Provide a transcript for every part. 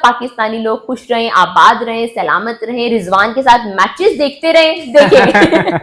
पाकिस्तानी लोग खुश रहें, आबाद रहें, सलामत रहें, रिजवान के साथ मैचेस देखते रहें। देखेंगे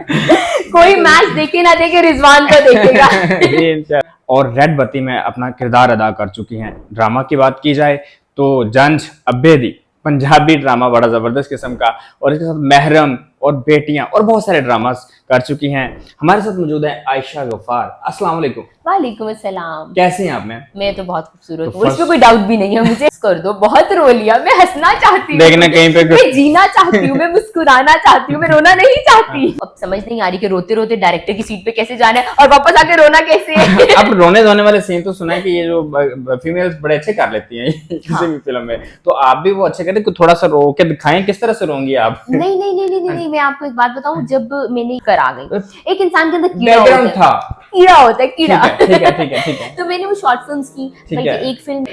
कोई मैच देखे ना देखे, रिजवान तो देखेगा। और रेड बत्ती में अपना किरदार अदा कर चुकी हैं। ड्रामा की बात की जाए तो जंज अब्बेदी पंजाबी ड्रामा बड़ा जबरदस्त किस्म का, और इसके साथ महरम और बेटियां और बहुत सारे ड्रामास कर चुकी हैं। हमारे साथ मौजूद है आयशा गफ्फार। अस्सलाम वालेकुम। वालेकुम अस्सलाम। कैसी हैं आप? मैं तो बहुत खूबसूरत हूँ, तो इसमें कोई डाउट भी नहीं है। मुझे कर दो, बहुत रो लिया, मैं हंसना चाहती हूँ, देखना कहीं पे मैं जीना चाहती हूँ, मैं मुस्कुराना चाहती हूँ, मैं रोना नहीं चाहती। अब समझ नहीं आ रही कि रोते रोते डायरेक्टर की सीट पे कैसे जाना है और वापस आके रोना कैसे है। अब रोने धोने वाले सीन तो सुना है कि ये जो फीमेल्स बड़े अच्छे कर लेती हैं किसी भी फिल्म में, तो आप भी वो अच्छे करते, थोड़ा सा रो के दिखाएं किस तरह से रोंगी आप? नहीं नहीं नहीं नहीं नहीं, मैं आपको एक बात बताऊं, जब मैंने कर आ गई, एक इंसान के अंदर कीड़ा होता है, कीड़ा। ठीक है। तो मैंने वो शॉर्ट फिल्म्स की, बल्कि एक फिल्म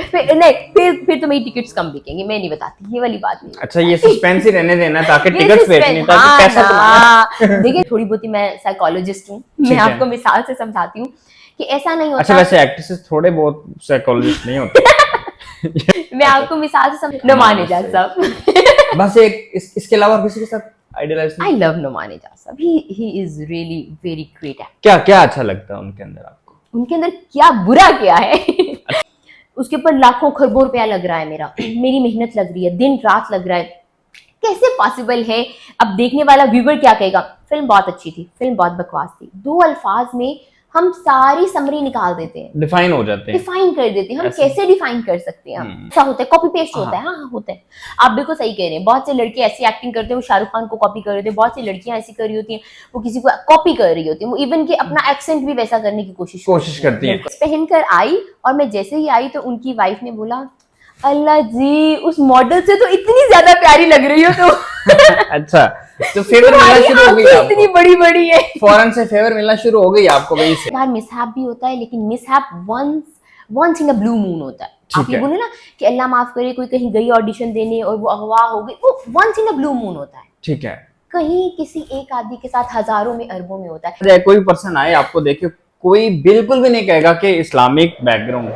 फिर तो मेरी टिकट्स कम बिकेंगी, मैं नहीं बताती, ये वाली बात नहीं। अच्छा, ये सस्पेंस ही रहने देना ताकि टिकट्स बेचनी, ताकि पैसा कमाना। देखिए, थोड़ी बहुत मैं साइकोलॉजिस्ट हूँ, मैं आपको मिसाल से समझाती हूँ कि ऐसा नहीं होता। अच्छा, वैसे एक्ट्रेसेस थोड़े बहुत साइकोलॉजिस्ट नहीं होते। मैं आपको मिसाल से समझ, नुमान इजाज साहब बस एक इसके अलावा किसी के साथ आइडियलाइज नहीं? आई लव नुमान इजाज साहब, he is really very great actor. क्या अच्छा लगता है उनके अंदर आपको? उनके अंदर क्या बुरा क्या है? उसके ऊपर लाखों खरबों रुपया लग रहा है, मेरी मेहनत लग रही है, दिन रात लग रहा है, कैसे पॉसिबल है? अब देखने वाला व्यूअर क्या कहेगा? फिल्म बहुत अच्छी थी, फिल्म बहुत बकवास थी, 2 अल्फाज में हम सारी समरी निकाल देते हैं, डिफाइन हो जाते हैं, डिफाइन कर देते हैं। हम कैसे डिफाइन कर सकते हैं? ऐसा होता है, कॉपी पेस्ट होता है। हाँ होता है, आप बिल्कुल सही कह रहे हैं। बहुत से लड़के ऐसी एक्टिंग करते हैं, वो शाहरुख खान को कॉपी कर रहे थे, बहुत सी लड़कियां ऐसी कर रही होती हैं, वो किसी को कॉपी कर रही होती है, वो इवन के अपना एक्सेंट भी वैसा करने की कोशिश करती है। पहनकर आई, और मैं जैसे ही आई तो उनकी वाइफ ने बोला, अल्लाह जी, उस मॉडल से तो इतनी ज्यादा प्यारी लग रही हो तो। अच्छा, तो फेवर मिलना शुरू हो गई आपको? इतनी बड़ी है, फौरन से फेवर मिलना शुरू हो गई आपको वहीं से? यार मिसहैप भी होता है, लेकिन mishap once in a blue moon होता है। आप ये बोले ना कि अल्लाह माफ करे, कोई कहीं गई ऑडिशन देने और वो अगवा हो गई, वो once in a blue moon होता है। ठीक है, कहीं किसी एक आदमी के साथ हजारों में अरबों में होता है। कोई पर्सन आए आपको देखे, कोई बिल्कुल भी नहीं कहेगा कि इस्लामिक बैकग्राउंड,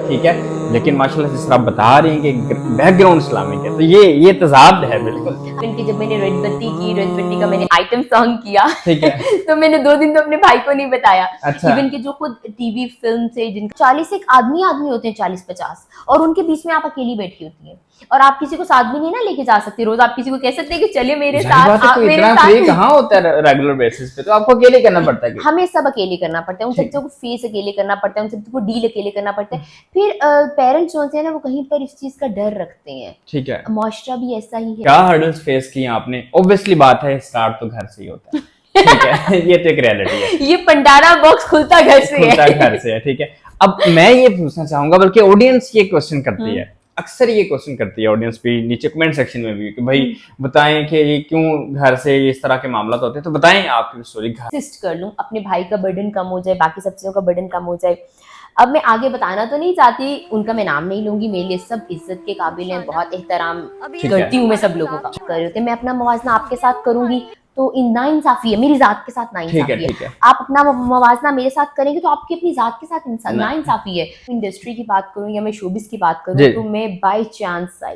ठीक है, लेकिन माशाल्लाह जिस तरह आप बता रही हैं कि बैकग्राउंड इस्लामिक है, तो ये तजाद है बिल्कुल। इनकी जब मैंने रेड बत्ती का मैंने आइटम सॉन्ग किया, ठीक है, तो मैंने 2 दिन तो अपने भाई को नहीं बताया। अच्छा। इवन के जो खुद टीवी फिल्म से जिनके 40 एक आदमी होते हैं, 40-50, और उनके बीच में आप अकेली बैठी होती है, और आप किसी को साथ भी नहीं ना लेके जा सकते। रोज आप किसी को कह सकते हैं कि चलिए मेरे साथ, आप मेरे साथ कहाँ होता है रेगुलर बेसिस पे, तो आपको अकेले करना पड़ता है। हमें सब अकेले करना पड़ता है, उन सबको फेस अकेले करना पड़ता है, उन सबको डील अकेले करना पड़ता है। फिर पेरेंट्स जो होते हैं ना, वो कहीं पर इस चीज का डर रखते हैं। ठीक है, मुआशरा भी ऐसा ही है। क्या हर्डल्स फेस किए आपने? ऑब्वियसली बात है, स्टार्ट तो घर से ही होता है, ठीक है। ये तो एक रियलिटी है, ये पंडारा बॉक्स खुलता घर से है, ठीक है। अब मैं ये पूछना चाहूंगा, बल्कि ऑडियंस ये क्वेश्चन करती है, अक्सर ये क्वेश्चन करती है ऑडियंस भी, नीचे कमेंट सेक्शन में भी, कि भाई बताएं कि ये क्यों घर से इस तरह के मामला होते हैं, तो बताएं आपकी स्टोरी। असिस्ट कर लूं, अपने भाई का बर्डन कम हो जाए, बाकी सब चीजों का बर्डन कम हो जाए। अब मैं आगे बताना तो नहीं चाहती, उनका मैं नाम नहीं लूंगी, मेरे लिए सब इज्जत के काबिल हैं, बहुत एहतराम करती हूँ मैं सब लोगों का। कर रहे थे, मैं अपना मवाजना आपके साथ करूंगी तो नाइंसाफी है, मेरी जात के साथ नाइंसाफी है। आप अपना मवाजना मेरे साथ करेंगे तो आपकी अपनी जात के साथ नाइंसाफी है। इंडस्ट्री की बात करूं या मैं शोबिस की बात करूं, तो मैं by chance I,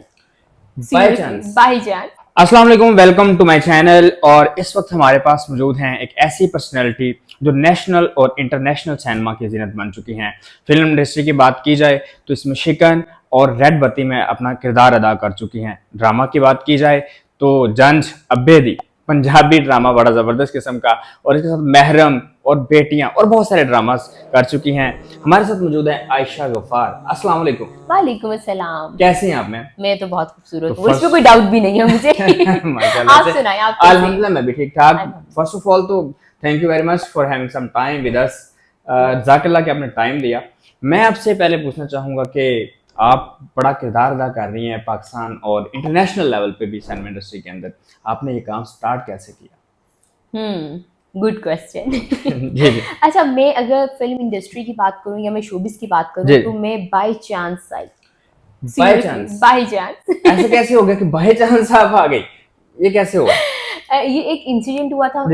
by chance. अस्सलाम वालेकुम, वेलकम टू माय चैनल। और इस वक्त हमारे पास मौजूद हैं एक ऐसी पर्सनैलिटी जो नेशनल और इंटरनेशनल सिनेमा की जीनत बन चुकी हैं। फिल्म इंडस्ट्री की बात की जाए तो इसमें शिकन और रेड बत्ती में अपना किरदार अदा कर चुकी हैं। ड्रामा की बात की जाए तो जंज अब्बेदी पंजाबी ड्रामा बड़ा जबरदस्त किस्म का, और इसके साथ महरम और बेटियां और बहुत सारे ड्रामास कर चुकी हैं। हमारे साथ मौजूद है आयशा गफ्फार। अस्सलाम वालेकुम। वालेकुम अस्सलाम। कैसी हैं आप? मैं तो बहुत खूबसूरत हूँ, इसमें कोई डाउट भी नहीं है मुझे। आप सुनाएं, आप कैसे? अल्हम्दुलिल्लाह मैं भी ठीक ठाक। फर्स्ट ऑफ ऑल तो thank you very much for having some time with us. जज़ाकल्लाह कि आपने टाइम दिया। मैं आपसे पहले पूछना चाहूंगा कि आप बड़ा किरदार अदा कर रही हैं पाकिस्तान और इंटरनेशनल लेवल पे भी सिनेमा इंडस्ट्री के अंदर, आपने ये काम स्टार्ट कैसे किया? Good question. अच्छा, मैं अगर फिल्म इंडस्ट्री की बात करूं या मैं शोबिस की बात करूं, तो मैं by chance I. By chance ऐसे कैसे हो गया कि बाय चांस आप आ गई? ये कैसे हुआ? ये एक इंसिडेंट हुआ था।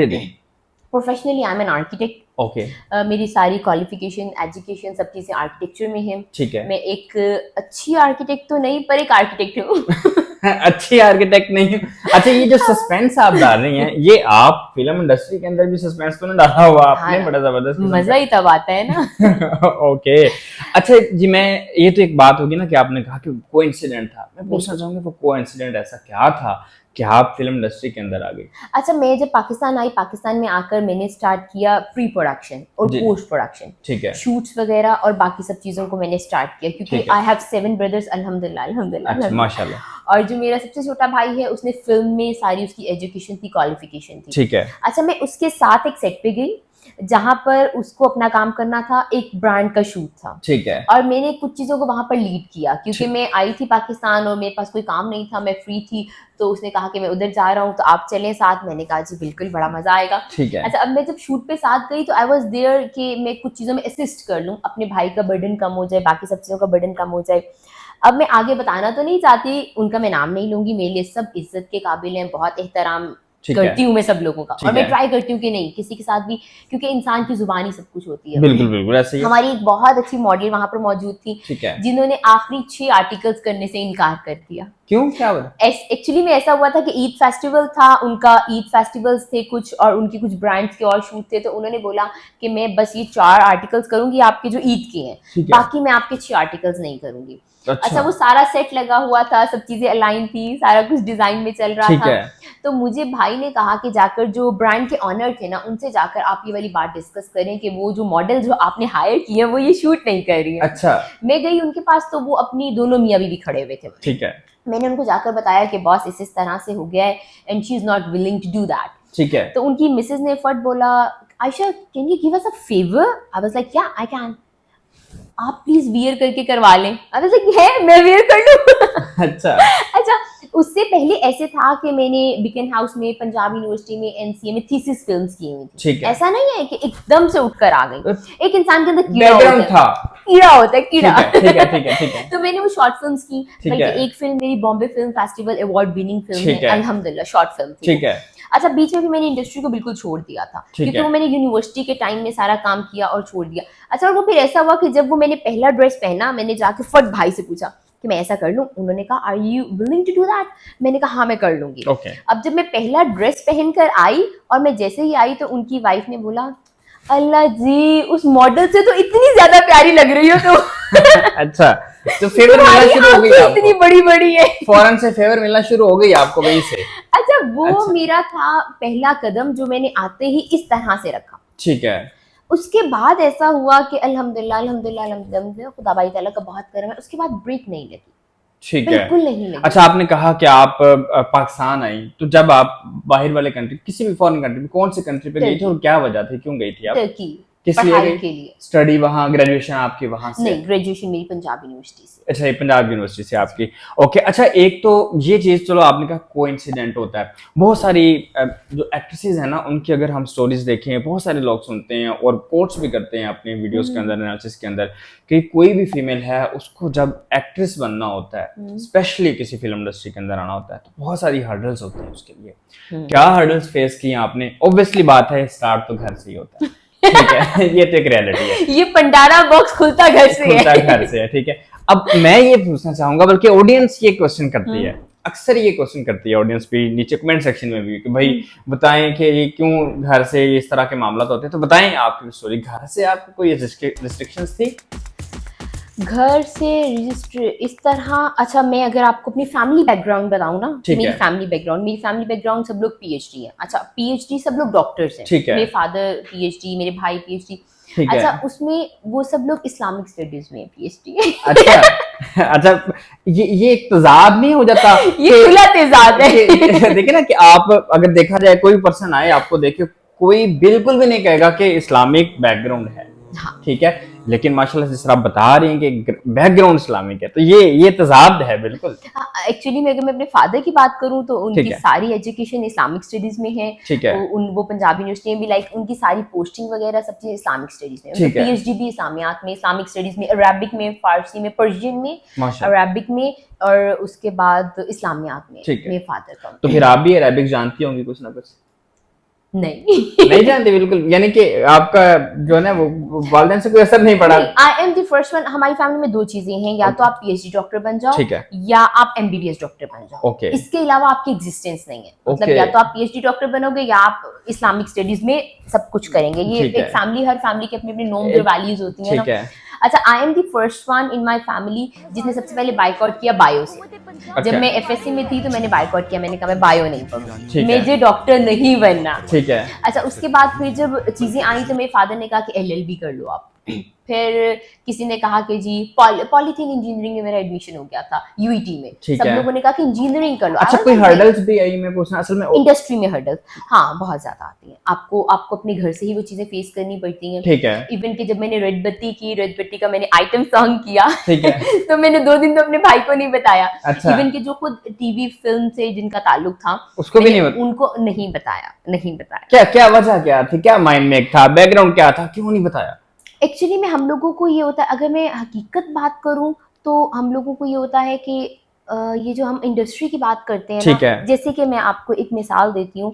Professionally I am an architect, okay मेरी सारी क्वालिफिकेशन, एजुकेशन, सब चीज़ें आर्किटेक्चर में है। ठीक है। मैं एक अच्छी आर्किटेक्ट तो नहीं, पर एक आर्किटेक्ट हूँ। अच्छी आर्किटेक्ट नहीं हूँ। अच्छा, ये जो सस्पेंस आप डाल रही हैं, ये आप फिल्म इंडस्ट्री के अंदर भी सस्पेंस तो नहीं डाला हुआ आपने? हाँ, बड़ा जबरदस्त किस्म मजा ही तब आता है ना। का। ओके। अच्छा जी, मैं ये तो एक बात होगी ना कि आपने कहा कि कोइंसिडेंट था, मैं पूछना चाहूंगा वो कोइंसिडेंट ऐसा क्या था कि आप फिल्म इंडस्ट्री के अंदर आ गई? अच्छा, मैं जब पाकिस्तान आई, पाकिस्तान में आकर मैंने स्टार्ट किया प्री प्रोडक्शन और जी। पोस्ट प्रोडक्शन, ठीक है। शूट्स वगैरह और बाकी सब चीज़ों को मैंने स्टार्ट किया, क्योंकि ठीक है। आई हैव 7 ब्रदर्स, अल्हम्दुलिल्लाह अल्हम्दुलिल्लाह अच्छा, अल्हम्दुलिल्लाह। माशाल्लाह। और जो मेरा सबसे छोटा भाई है, उसने फिल्म में सारी उसकी एजुकेशन थी, क्वालिफिकेशन थी। ठीक है। अच्छा, मैं उसके साथ एक सेट पे गई जहाँ पर उसको अपना काम करना था, एक ब्रांड का शूट था। ठीक है। और मैंने कुछ चीज़ों को वहाँ पर लीड किया, क्योंकि ठीक। मैं आई थी पाकिस्तान और मेरे पास कोई काम नहीं था, मैं फ्री थी। तो उसने कहा कि मैं उधर जा रहा हूँ, तो आप चलें साथ। मैंने कहा जी बिल्कुल, बड़ा मजा आएगा। ठीक है। अच्छा, अब मैं जब शूट पे साथ गई तो आई वॉज देयर कि मैं कुछ चीज़ों में असिस्ट कर लूँ, अपने भाई का बर्डन कम हो जाए, बाकी सब चीज़ों का बर्डन कम हो जाए। अब मैं आगे बताना तो नहीं चाहती, उनका मैं नाम नहीं लूंगी, मेरे लिए सब इज्जत के काबिल हैं, बहुत एहतराम ठीक है। करती हूँ मैं सब लोगों का। ठीक और मैं है। ट्राई करती हूँ कि नहीं, किसी के साथ भी, क्योंकि इंसान की जुबान ही सब कुछ होती है। बिल्कुल बिल्कुल ऐसे ही है। हमारी एक बहुत अच्छी मॉडल वहां पर मौजूद थी, ठीक है। जिन्होंने आखिरी 6 आर्टिकल्स करने से इनकार कर दिया। क्यों, क्या हुआ? एक्चुअली में ऐसा हुआ था कि ईद फेस्टिवल था उनका, ईद फेस्टिवल्स थे कुछ, और उनके कुछ ब्रांड्स के और शूट थे। तो उन्होंने बोला कि मैं बस ये 4 आर्टिकल्स करूंगी आपके जो ईद के हैं, ठीक है। बाकी मैं आपके 6 आर्टिकल्स नहीं करूंगी। अच्छा, वो अच्छा। सारा सेट लगा हुआ था, सब चीजें अलाइन थी, सारा कुछ डिजाइन में चल रहा ठीक था। है। तो मुझे भाई ने कहा कि जाकर जो ब्रांड के ऑनर थे ना, उनसे जाकर आप ये वाली बात डिस्कस करें कि वो जो मॉडल जो आपने हायर की है वो ये शूट नहीं कर रही है। अच्छा। मैं गई उनके पास, तो वो अपनी दोनों मियाँ बीवी खड़े हुए थे। ठीक है। मैंने उनको जाकर बताया कि बॉस इस तरह से हो गया है, and she is not willing to do that. ठीक है। तो उनकी मिसेज ने फट बोला, Ayesha can you give us a favour? I was like, yeah I can, आप प्लीज वियर करके करवा लें। आई वाज लाइक, है मैं वियर कर लूं? अच्छा। अच्छा, उससे पहले ऐसे था कि मैंने बिकन हाउस में, पंजाब यूनिवर्सिटी में, एनसीए में थीसिस फिल्म्स की हुई थी। ठीक है। ऐसा नहीं है कि एकदम से उठकर आ गई, एक इंसान के अंदर कीड़ा बैकग्राउंड होता है, था। कीड़ा होता है, कीड़ा। ठीक है। ठीक है। ठीक है। ठीक है। तो मैंने वो शॉर्ट फिल्म्स की, ठीक बल्कि है। एक फिल्म मेरी Bombay film festival award winning film ठीक है, है। अल्हम्दुलिल्लाह शॉर्ट फिल्म थी। ठीक है। अच्छा, बीच में भी मैंने इंडस्ट्री को बिल्कुल छोड़ दिया था, ठीक क्योंकि है। वो मैंने यूनिवर्सिटी के टाइम में सारा काम किया और छोड़ दिया। अच्छा, और वो फिर ऐसा हुआ कि जब वो मैंने पहला ड्रेस पहना, मैंने जाके फट भाई से पूछा कि मैं ऐसा कर लूं। उन्होंने कहा, are you willing to do that? मैंने कहा हाँ मैं कर लूंगी। ओके। अब जब मैं पहला ड्रेस पहनकर आई और मैं जैसे ही आई, तो उनकी वाइफ ने बोला, अल्लाह जी, उस मॉडल से तो इतनी ज्यादा प्यारी लग रही हो तो। अच्छा, तो फेवर मिलना शुरू हो गई आपको? इतनी बड़ी बड़ी है। फौरन से फेवर मिलना शुरू हो गई आपको वहीं से? अच्छा, वो अच्छा। मेरा था पहला कदम जो मैंने आते ही इस तरह से रखा। ठीक है। उसके बाद ऐसा हुआ कि अल्हम्दुलिल्लाह अल्हम्दुलिल्लाह अल्हम्दुलिल्लाह, खुदा बाई ताला का बहुत करम है, उसके बाद ब्रेक नहीं लगी, ठीक है। बिल्कुल नहीं लगी। अच्छा, आपने कहा कि आप पाकिस्तान आई, तो जब आप बाहर वाले कंट्री, किसी भी फॉरेन कंट्री में, कौन सी कंट्री पे गई थी और क्या वजह थी, क्यों गई थी आप? टर्की, किस लिए पढ़ाई गई? के लिए। स्टडी वहाँ, ग्रेजुएशन आपकी वहाँ से? नहीं, ग्रेजुएशन मेरी पंजाब यूनिवर्सिटी से। अच्छा, ये पंजाब यूनिवर्सिटी से आपकी। ओके। अच्छा, एक तो ये चीज चलो आपने कहा कोइंसिडेंट होता है। बहुत सारी जो एक्ट्रेसेस हैं ना, उनकी अगर हम स्टोरीज देखें, बहुत सारे लोग सुनते हैं और कोट्स भी करते हैं अपने वीडियोस के अंदर, एनालिसिस के अंदर, कि कोई भी फीमेल है उसको जब एक्ट्रेस बनना होता है, स्पेशली किसी फिल्म इंडस्ट्री के अंदर आना होता है, तो बहुत सारी हर्डल्स होते हैं उसके लिए। क्या हर्डल्स फेस किए आपने? ऑब्वियसली बात है, स्टार्ट तो घर से ही होता है। ठीक है। ये तो एक रियलिटी है, ये पंडारा बॉक्स खुलता घर से खुलता है। घर से है। ठीक है। अब मैं ये पूछना चाहूंगा, बल्कि ऑडियंस ये क्वेश्चन करती है, अक्सर ये क्वेश्चन करती है ऑडियंस भी, नीचे कमेंट सेक्शन में भी, कि भाई बताएं कि ये क्यों घर से इस तरह के मामला होते हैं। तो बताएं आपकी स्टोरी, घर से आपको कोई रिस्ट्रिक्शंस थी? घर से रजिस्टर इस तरह। अच्छा, मैं अगर आपको अपनी फैमिली बैकग्राउंड बताऊं ना, ठीक मेरी है। फैमिली बैकग्राउंड सब लोग पीएचडी है। अच्छा, पीएचडी सब लोग डॉक्टर्स हैं। ठीक है। मेरे फादर पीएचडी, मेरे भाई पीएचडी। ठीक है। अच्छा, उसमें वो सब लोग इस्लामिक स्टडीज में पीएचडी। अच्छा। अच्छा, ये एक तजाद नहीं हो जाता? ये खुला तेजाब है। देखिए ना, कि आप अगर देखा जाए, कोई पर्सन आए आपको देखे, कोई बिल्कुल भी नहीं कहेगा कि इस्लामिक बैकग्राउंड है। हाँ। ठीक है, लेकिन माशाल्लाह जिस तरह आप बता रही हैं कि बैकग्राउंड इस्लामिक है, तो ये तजाद है बिल्कुल। एक्चुअली मैं अगर मैं अपने फादर की बात करूं तो ठीक उनकी है। सारी एजुकेशन इस्लामिक स्टडीज में है। ठीक है। वो पंजाबी यूनिवर्सिटी में भी, लाइक उनकी सारी पोस्टिंग वगैरह सब चीजें इस्लामिक स्टडीज में। ठीक है। पीएचडी भी इस्लामियात में, इस्लामिक स्टडीज में, अरबिक में, फारसी में, पर्शियन में, माशाल्लाह। अरबिक में, और उसके बाद इस्लामियात में। ठीक है। मेरे फादर का। तो फिर आप भी अरबिक जानती होंगी कुछ ना कुछ? नहीं जानते बिल्कुल, यानी कि आपका जो है ना वो वालिदैन से कोई असर नहीं पड़ा? I am the first one. हमारी फैमिली में दो चीजें हैं, या तो आप पीएचडी डॉक्टर बन जाओ, ठीक है, या आप एमबीबीएस डॉक्टर बन जाओ। ओके, इसके अलावा आपकी एग्जिस्टेंस नहीं है। मतलब या तो आप पीएचडी डॉक्टर बनोगे, या आप इस्लामिक स्टडीज में सब कुछ करेंगे। ये एक फैमिली, हर फैमिली के अपने अपने नॉर्म्स और वैल्यूज होती है ना। अच्छा, I am the first one in my family जिसने सबसे पहले बायकॉट किया बायो से। जब मैं एफएससी में थी तो मैंने बायकॉट किया, मैंने कहा मैं बायो नहीं पढ़ूंगी, मुझे डॉक्टर नहीं बनना। ठीक है। अच्छा, उसके बाद फिर जब चीजें आई तो मेरे फादर ने कहा कि एलएलबी कर लो आप। फिर किसी ने कहा कि जी पॉलीथीन इंजीनियरिंग में मेरा एडमिशन हो गया था यूईटी में। सब लोगों ने कहा कि इंजीनियरिंग कर लो। अच्छा, कोई हर्डल्स भी आई मैं पूछना असल में? इंडस्ट्री में हर्डल्स हाँ बहुत ज्यादा आती हैं। आपको अपने घर से ही वो चीजें फेस करनी पड़ती हैं। ठीक है। इवन कि जब मैंने रेड बत्ती की, रेड बत्ती का मैंने आइटम सॉन्ग किया, ठीक है। तो मैंने 2 दिन तो अपने भाई को नहीं बताया। अच्छा। इवन कि जो खुद टीवी फिल्म से जिनका ताल्लुक था उसको भी नहीं उनको नहीं बताया। क्या वजह क्या थी, क्या माइंड में था, बैकग्राउंड क्या था, क्यों नहीं बताया? एक्चुअली में हम लोगों को ये होता है, अगर मैं हकीकत बात करूं तो हम लोगों को ये होता है कि ये जो हम इंडस्ट्री की बात करते हैं ना, जैसे कि मैं आपको एक मिसाल देती हूँ,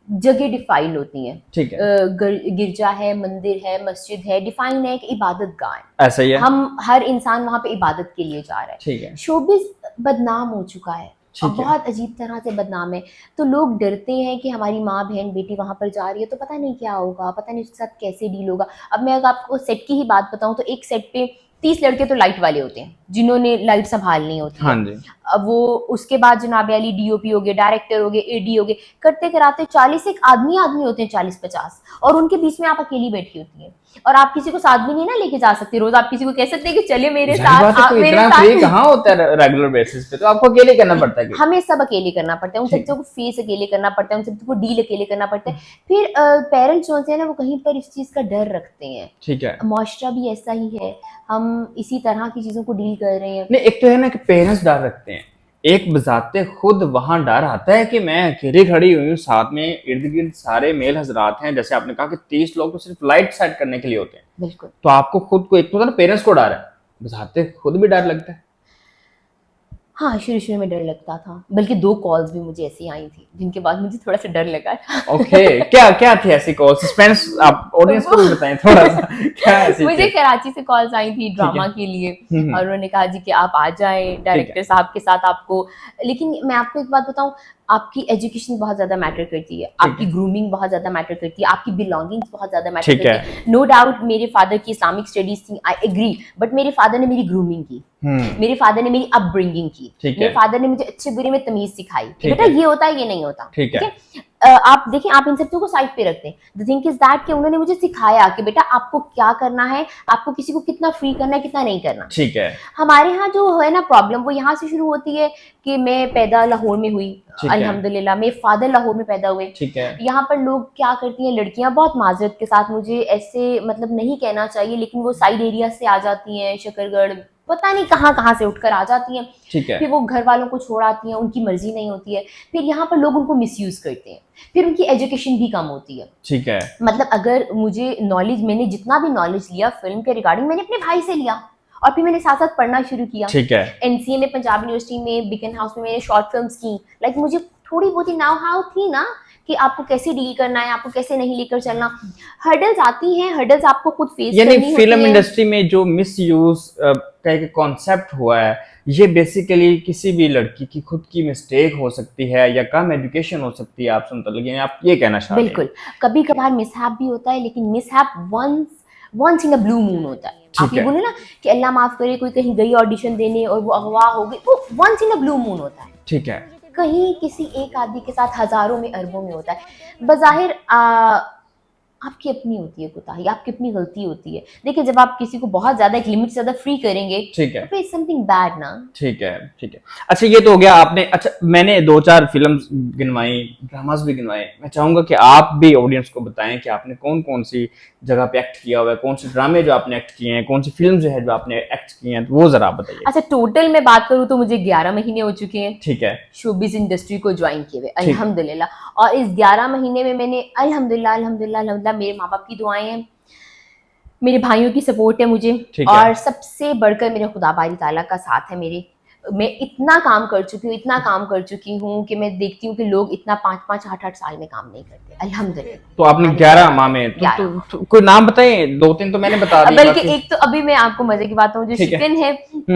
जगह डिफाइन होती हैं। ठीक है। गिरजा है, मंदिर है, मस्जिद है, डिफाइन है कि इबादत गाह है। ऐसा ही है। हम हर इंसान वहां पे इबादत के लिए जा रहा है। ठीक है। शोबिज बदनाम हो चुका है, बहुत अजीब तरह से बदनाम है। तो लोग डरते हैं कि हमारी माँ बहन बेटी वहां पर जा रही है तो पता नहीं क्या होगा, पता नहीं उसके साथ कैसे डील होगा। अब मैं अगर आपको सेट की ही बात बताऊं तो एक सेट पे 30 लड़के तो लाइट वाले होते हैं जिन्होंने लाइट संभालनी होती है। हाँ जी। अब वो उसके बाद जनाब अली डीओपी हो गए, डायरेक्टर हो गए, एडी हो गए, करते कराते 40 एक आदमी होते हैं, 40-50, और उनके बीच में आप अकेली बैठी होती है। और आप किसी को साथ भी नहीं ना लेके जा सकते। रोज आप किसी को कह सकते हैं कि चले मेरे साथ, आप मेरे साथ। फ्री कहाँ होता है रेगुलर बेसिस पे, तो आपको अकेले करना पड़ता है। हमें सब अकेले करना पड़ता है, उन सबको फेस अकेले करना पड़ता है, उन सबको डील अकेले करना पड़ता है। फिर पेरेंट्स जो होते हैं ना, वो कहीं पर इस चीज का डर रखते हैं। ठीक है। मुआशरा भी ऐसा ही है, हम इसी तरह की चीजों को डील कर रहे हैं। नहीं, एक तो है ना कि पेरेंट्स डर रखते हैं, एक बजाते खुद वहां डर आता है कि मैं अकेले खड़ी हुई हूँ, साथ में इर्द गिर्द सारे मेल हजरात हैं। जैसे आपने कहा कि 30 लोग तो सिर्फ लाइट सेट करने के लिए होते हैं। बिल्कुल। तो आपको खुद को, एक तो ना पेरेंट्स को डर है, बजाते खुद भी डर लगता है। हाँ, शुरू में डर लगता था, बल्कि 2 कॉल्स भी मुझे ऐसी आई थी जिनके बाद मुझे थोड़ा सा डर लगा। ओके, क्या थी ऐसी कॉल? सस्पेंस आप ऑडियंस को भी बताएं थोड़ा सा, क्या ऐसी मुझे कराची से कॉल्स आई थी ड्रामा के लिए, और उन्होंने कहा जी कि आप आ जाएं डायरेक्टर साहब के साथ आपको। लेकिन मैं आपको एक बात बताऊं, आपकी एजुकेशन बहुत ज्यादा मैटर करती है, आपकी ग्रूमिंग बहुत ज्यादा मैटर करती है, आपकी बिलोंगिंग्स बहुत ज्यादा मैटर करती है। नो डाउट मेरे फादर की इस्लामिक स्टडीज थी, आई एग्री, बट मेरे फादर ने मेरी ग्रूमिंग की, मेरे फादर ने मेरी अपब्रिंगिंग की, मेरे फादर ने मुझे अच्छे बुरे में तमीज सिखाई कि बेटा ये होता है, ये नहीं होता। ठीक है। आप देखें, आप इन सब चीजों को साइड पे रखते हैं। द थिंग इज दैट कि उन्होंने मुझे सिखाया कि बेटा आपको क्या करना है, आपको किसी को कितना फ्री करना है, कितना नहीं करना। ठीक है। हमारे यहाँ जो है ना प्रॉब्लम, वो यहाँ से शुरू होती है कि मैं पैदा लाहौर में हुई, अल्हम्दुलिल्लाह मेरे फादर लाहौर में पैदा हुए। ठीक है। यहाँ पर लोग क्या करती हैं, लड़कियां बहुत माजरत के साथ, मुझे ऐसे मतलब नहीं कहना चाहिए, लेकिन वो साइड एरिया से आ जाती हैं, शकरगढ़ पता नहीं कहाँ से उठकर आ जाती हैं। ठीक है। फिर वो घर वालों को छोड़ आती हैं, उनकी मर्जी नहीं होती है, फिर यहाँ पर लोग उनको मिसयूज करते हैं, फिर उनकी एजुकेशन भी कम होती है। ठीक है। मतलब अगर मुझे नॉलेज, मैंने जितना भी नॉलेज लिया फिल्म के रिगार्डिंग, मैंने अपने भाई से लिया, और फिर मैंने साथ साथ पढ़ना शुरू किया। ठीक है। एनसीए में, पंजाब यूनिवर्सिटी में, बिकन हाउस में मैंने शॉर्ट फिल्म्स की। लाइक मुझे थोड़ी बहुत ही नाउ हाउ थी ना कि आपको कैसे डील करना है, आपको कैसे नहीं लेकर चलना। हर्डल्स आती हैं, हर्डल्स आपको खुद फेस करनी होती है। यानी फिल्म इंडस्ट्री में जो मिसयूज का एक कॉन्सेप्ट हुआ है, ये बेसिकली किसी भी लड़की की खुद की मिस्टेक हो सकती है या कम एजुकेशन हो सकती है, आप सुनते लगे, आप ये कहना चाहते हैं? बिल्कुल, कभी कभार मिसहैप भी होता है, लेकिन mishap once in a blue moon होता है। आप ये बोले ना कि अल्लाह माफ करे, कोई कहीं गई ऑडिशन देने और वो अगवा हो गई, वो once in a blue moon होता है। ठीक है। कहीं किसी एक आदमी के साथ हजारों में, अरबों में होता है। बज़ाहिर आपकी अपनी होती है कोताही, आपकी अपनी गलती होती है। देखिए, जब आप किसी को बहुत ज्यादा, एक लिमिट से ज्यादा फ्री करेंगे, ठीक है, तो इट्स समथिंग बैड ना। ठीक है। अच्छा, ये तो हो गया आपने। अच्छा, मैंने 2-4 फिल्म्स गिनवाई, ड्रामास भी गिनवाए। मैं चाहूंगा कि आप भी ऑडियंस को बताएं कि आपने कौन कौन सी जगह पे एक्ट किया हुआ है, कौन से ड्रामे जो आपने एक्ट किए हैं, कौन सी फिल्म जो है जो आपने एक्ट की हैं, वो जरा बताइए। अच्छा, टोटल में बात करूं तो मुझे 11 महीने हो चुके हैं। ठीक है। शोबिज़ इंडस्ट्री को ज्वाइन किए हुए, अल्हम्दुलिल्लाह। और इस 11 महीने में मैंने अल्हम्दुलिल्लाह मेरे माँ बाप की दुआएं हैं, मेरे भाइयों की सपोर्ट है मुझे, और सबसे बढ़कर मेरे खुदा बारी ताला का साथ है मेरे। मैं इतना काम कर चुकी हूँ कि मैं देखती हूँ कि लोग इतना 5-5, 8-8 साल में काम नहीं करते, अल्हम्दुलिल्लाह। तो आपने 11 माह में तो कोई नाम बताए, 2-3 तो मैंने बता दिए, बल्कि एक तो अभी मैं आपको मजे की बात बताऊं, जो ठीक है। शिकन है,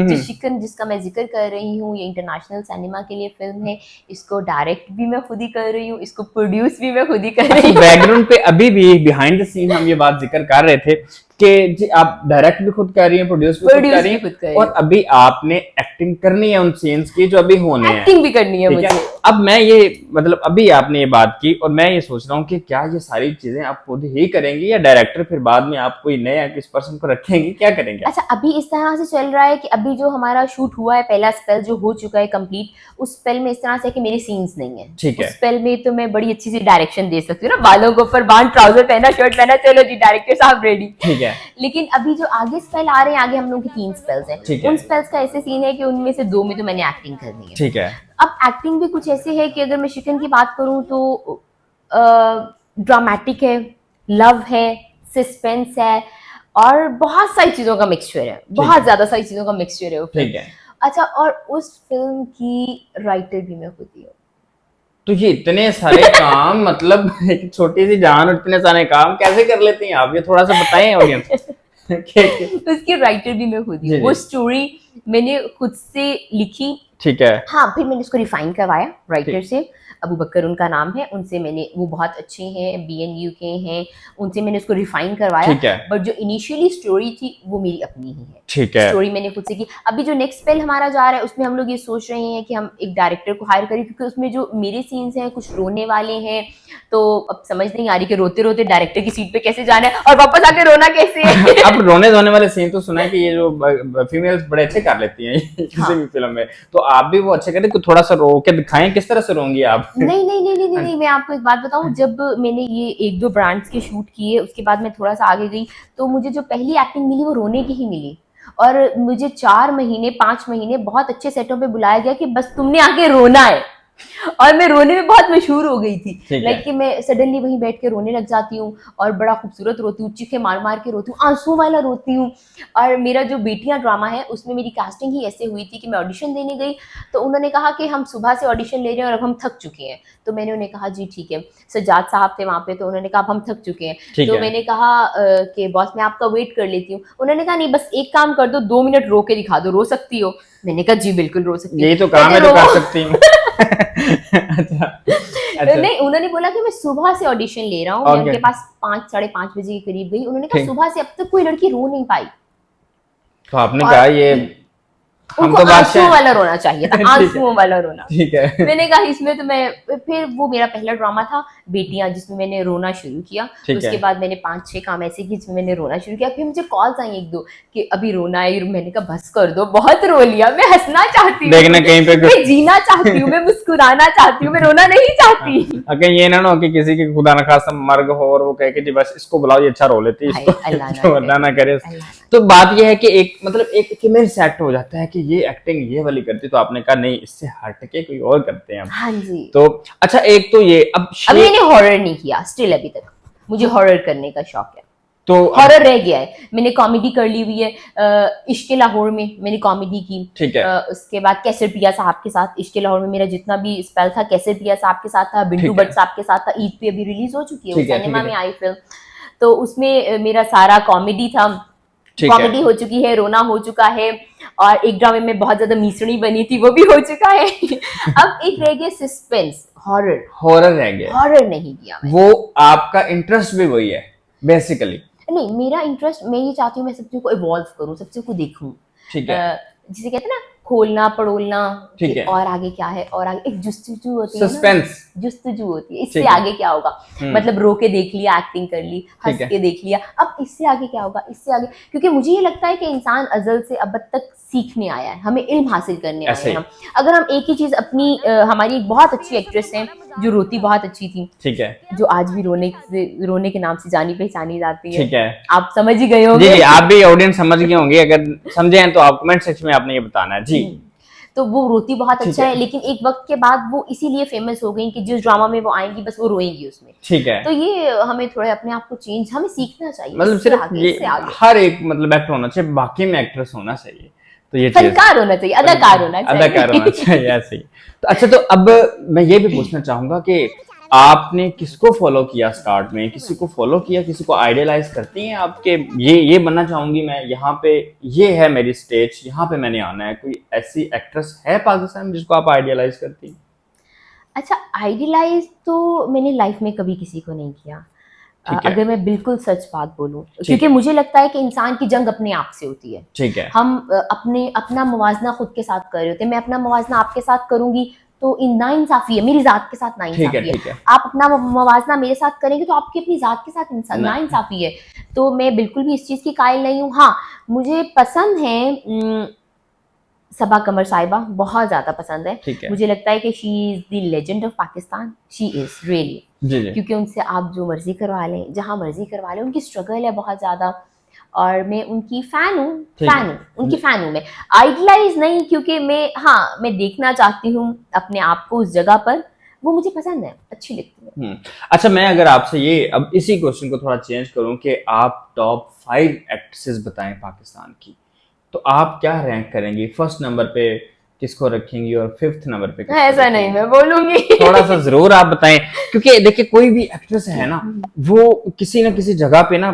जो शिकन जिसका मैं जिक्र कर रही हूँ, ये इंटरनेशनल सिनेमा के लिए फिल्म है। इसको डायरेक्ट भी मैं खुद ही कर रही हूँ, इसको प्रोड्यूस भी मैं खुद ही कर रही हूँ। बैकग्राउंड पे अभी भी बिहाइंड द सीन हम ये बात जिक्र कर रहे थे कि जी आप डायरेक्ट भी खुद कर रही हैं, प्रोड्यूस भी खुद कर रही हैं, और अभी आपने एक्टिंग करनी है उन सीन्स की जो अभी होने हैं, एक्टिंग भी करनी है मुझे। अब मैं ये मतलब अभी आपने ये बात की और मैं ये सोच रहा हूँ कि क्या ये सारी चीजें आप खुद ही करेंगी या डायरेक्टर फिर बाद में आप कोई नया किस पर्सन को रखेंगे, क्या करेंगे? अच्छा, अभी इस तरह से चल रहा है कि अभी जो हमारा शूट हुआ है, पहला स्पेल जो हो चुका है कंप्लीट, उस स्पेल में इस तरह से कि मेरे सीन्स नहीं है। ठीक है। उस स्पेल में तो मैं बड़ी अच्छी सी डायरेक्शन दे सकती हूँ ना, बालों के ऊपर बांध, ट्राउजर पहना, शर्ट पहना, चलो जी डायरेक्टर साहब रेडी। ठीक है। लेकिन अभी जो आगे स्पेल आ रहे हैं, आगे हम लोग के 3 स्पेल्स हैं। उन स्पेल्स का ऐसे सीन है कि उनमें से 2 में तो मैंने एक्टिंग करनी है। ठीक है। अब एक्टिंग भी कुछ ऐसे है कि अगर मैं शिकन की बात करूं तो ड्रामेटिक है, लव है, सस्पेंस है, और बहुत सारी चीजों का मिक्सचर है, बहुत ज्यादा सारी चीजों का मिक्सचर है वो फिल्म। ठीक है। अच्छा, और उस फिल्म की राइटर भी मैं खुद ही हूँ। तो ये इतने सारे काम मतलब एक छोटी सी जान और इतने सारे काम कैसे कर लेती हैं आप, ये थोड़ा सा बताएं ऑडियंस। उसकी राइटर भी मैं खुद ही हूँ। वो स्टोरी मैंने खुद से लिखी। ठीक है। हाँ, फिर मैंने उसको रिफाइन करवाया राइटर से, अबू बकर उनका नाम है, उनसे मैंने, वो बहुत अच्छे हैं, BNU के हैं, उनसे मैंने उसको रिफाइन करवाया। ठीक है। बट जो इनिशियली स्टोरी थी वो मेरी अपनी ही है। ठीक है। स्टोरी मैंने खुद से की। अभी जो नेक्स्ट स्पेल हमारा जा रहा है उसमें हम लोग ये सोच रहे हैं कि हम एक डायरेक्टर को हायर करें, क्योंकि उसमें जो मेरे सीन्स हैं कुछ रोने वाले हैं, तो अब समझ नहीं आ रही कि रोते रोते डायरेक्टर की सीट पे कैसे जाना है और वापस आके रोना कैसे है। अब रोने धोने वाले सीन तो सुना है कि ये जो फीमेल्स बड़े अच्छे कर लेती हैं किसी भी फिल्म में, तो आप भी वो अच्छे करें, थोड़ा सा रो के दिखाएं, किस तरह से रोंगी आप? नहीं, मैं आपको एक बात बताऊं, जब मैंने ये 1-2 ब्रांड्स के शूट किए, उसके बाद मैं थोड़ा सा आगे गई, तो मुझे जो पहली एक्टिंग मिली वो रोने की ही मिली, और मुझे 4 महीने 5 महीने बहुत अच्छे सेटों पे बुलाया गया कि बस तुमने आके रोना है, और मैं रोने में बहुत मशहूर हो गई थी। लाइक कि मैं सडनली वहीं बैठ के रोने लग जाती हूँ, और बड़ा खूबसूरत रोती हूँ, चीखे मार मार के रोती हूँ, आंसू वाला रोती हूँ। और मेरा जो बेटियां ड्रामा है उसमें मेरी कास्टिंग ही ऐसे हुई थी कि मैं ऑडिशन देने गई, तो उन्होंने कहा कि हम सुबह से ऑडिशन ले रहे हैं और अब हम थक चुके हैं। तो मैंने उन्हें कहा जी ठीक है, सज्जाद साहब थे वहाँ पे, तो उन्होंने कहा अब हम थक चुके हैं। तो मैंने कहा कि बॉस मैं आपका वेट कर लेती हूँ। उन्होंने कहा नहीं, बस एक काम कर दो, 2 मिनट रो के दिखा दो, रो सकती हो? मैंने कहा जी बिल्कुल रो सकती हूँ, यही तो काम है, तो कर सकती हूँ। अच्छा। नहीं, उन्होंने बोला कि मैं सुबह से ऑडिशन ले रहा हूँ। मैं उनके पास 5 साढ़े 5 बजे के करीब गई। उन्होंने कहा सुबह से अब तक कोई लड़की रो नहीं पाई। तो आपने कहा ये उनको आंसुओं वाला रोना चाहिए था, आंसुओं वाला रोना। ठीक है। मैंने कहा इसमें तो मैं, फिर वो मेरा पहला ड्रामा था बेटियां, जिसमें मैंने रोना शुरू किया। उसके बाद मैंने 5-6 काम ऐसे किए जिसमें मैंने रोना शुरू किया। फिर मुझे कॉल्स आई 1-2 कि अभी रोना है। मैंने कहा बस कर दो, बहुत रो लिया, मैं हंसना चाहती हूँ, देखना कहीं पे मैं जीना चाहती हूँ, मैं मुस्कुराना चाहती हूँ, मैं रोना नहीं चाहती। अगर ये ना कि किसी की खुदा न खासा मर्ग हो और वो कहे कि जी बस इसको बुलाओ, ये अच्छा रो लेती है, इसको अल्लाह ना करे। तो बात ये है कि एक मतलब एक इमेज सेट हो जाता है कि ये एक्टिंग ये वाली करती, तो आपने कहा नहीं, इससे हट के कोई और करते हैं हम। हाँ जी। तो अच्छा, एक तो ये अब मैंने हॉरर नहीं किया स्टिल, अभी तक मुझे हॉरर करने का शौक है, तो हॉरर रह गया है। मैंने कॉमेडी कर ली हुई है, इश्क लाहौर में मैंने कॉमेडी की। ठीक है। उसके बाद कैसर पिया साहब के साथ, इश्क लाहौर में मेरा जितना भी स्पेल था कैसर पिया साहब के साथ था, बिंटू भट्ट साहब के साथ था। ईद पे अभी रिलीज हो चुकी है, वो सिनेमा में आई फिल्म, तो उसमें मेरा सारा कॉमेडी था। कॉमेडी हो चुकी है, रोना हो चुका है, और एक ड्रामे में बहुत ज्यादा मीसड़ी बनी थी, वो भी हो चुका है। अब एक रह गया सस्पेंस, हॉरर रह गया। हॉरर नहीं किया वो आपका इंटरेस्ट भी वही है बेसिकली? नहीं, मेरा इंटरेस्ट, मैं ये चाहती हूँ मैं सब चीज़ को इवॉल्व करूँ, सब चीज़ को देखूँ। ठीक है। जिसे कहते हैं ना खोलना पड़ोलना, ठीक है। और आगे क्या है, और आगे एक जुस्तजू होती है, सस्पेंस, जुस्तजू होती है, इससे आगे क्या होगा। मतलब रो के देख लिया, एक्टिंग कर ली, हंस के देख लिया, अब इससे आगे क्या होगा, इससे आगे। क्योंकि मुझे ये लगता है कि इंसान अजल से अब तक सीखने आया है, हमें इल्म हासिल करने आए हैं हम। अगर हम एक ही चीज अपनी, हमारी एक बहुत अच्छी एक्ट्रेस है जो रोती बहुत अच्छी थी, ठीक है, जो आज भी रोने के नाम से जानी पहचानी जाती है, ठीक है, आप समझ ही गए होंगे। जी, आप भी ऑडियंस समझ गए होंगे, अगर समझे हैं तो आप कमेंट सेक्शन में आपने ये बताना है जी। तो वो रोती बहुत अच्छा है, लेकिन एक वक्त के बाद वो इसीलिए फेमस हो गई कि जिस ड्रामा में वो आएंगी बस वो रोएंगी उसमें, ठीक है। तो ये हमें थोड़े अपने आप को चेंज, हमें सीखना चाहिए, मतलब सिर्फ ये हर एक मतलब एक्टर होना चाहिए, बाकी में एक्ट्रेस होना चाहिए, तो ये चीज फनकार होना चाहिए, अदाकार होना चाहिए। अदाकार होना चाहिए, ऐसे ही। तो अच्छा, तो अब मैं ये भी पूछना चाहूंगा कि आपने किसको फॉलो किया स्टार्ट में, किसी को फॉलो किया, किसी को आइडियलाइज करती हैं आपके ये बनना चाहूंगी मैं, यहाँ पे ये है मेरी स्टेज, यहाँ पे मैंने आना है, कोई ऐसी एक्ट्रेस है पाकिस्तान में जिसको आप आइडियलाइज करती हैं? अच्छा, आइडियलाइज तो मैंने लाइफ में कभी किसी को नहीं किया। ठीक है। अगर मैं बिल्कुल सच बात बोलूं, ठीक क्योंकि है। मुझे लगता है कि इंसान की जंग अपने आप से होती है। ठीक है। हम अपना मुवाजना खुद के साथ कर रहे होते हैं। मैं अपना मुवाजना आपके साथ करूंगी तो नाइंसाफी है, मेरी जात के साथ ठीक है। नाइंसाफी है। ठीक है। आप अपना मुवाजना मेरे साथ करेंगे तो आपकी अपनी जात के साथ ना- नाइंसाफी है। तो मैं बिल्कुल भी इस चीज की कायल नहीं हूँ। हाँ, मुझे पसंद है सबा कमर साहिबा, बहुत ज्यादा पसंद है। ठीक है। मुझे लगता है कि she is the legend of Pakistan, she is really. जी जी। क्योंकि उनसे आप जो मर्जी करवा लें, जहाँ मर्जी करवा लें, उनकी स्ट्रगल है बहुत ज़्यादा, और मैं उनकी फ़ैन हूँ, ठीक है। फ़ैन हूँ, उनकी फ़ैन हूँ मैं। आइडलाइज नहीं, क्योंकि मैं देखना चाहती हूँ अपने आप को उस जगह पर, वो मुझे पसंद है, अच्छी लगती है। अच्छा, मैं अगर आपसे ये अब इसी क्वेश्चन को थोड़ा चेंज करूं कि आप टॉप 5 एक्ट्रेसेस बताएं पाकिस्तान की, तो आप क्या रैंक करेंगी? फर्स्ट नंबर पे किसको रखेंगी और फिफ्थ नंबर पे किसको ऐसा नहीं रखेंगी? मैं बोलूंगी। थोड़ा सा जरूर आप बताएं, क्योंकि देखिए कोई भी एक्ट्रेस है ना, वो किसी ना किसी जगह पे ना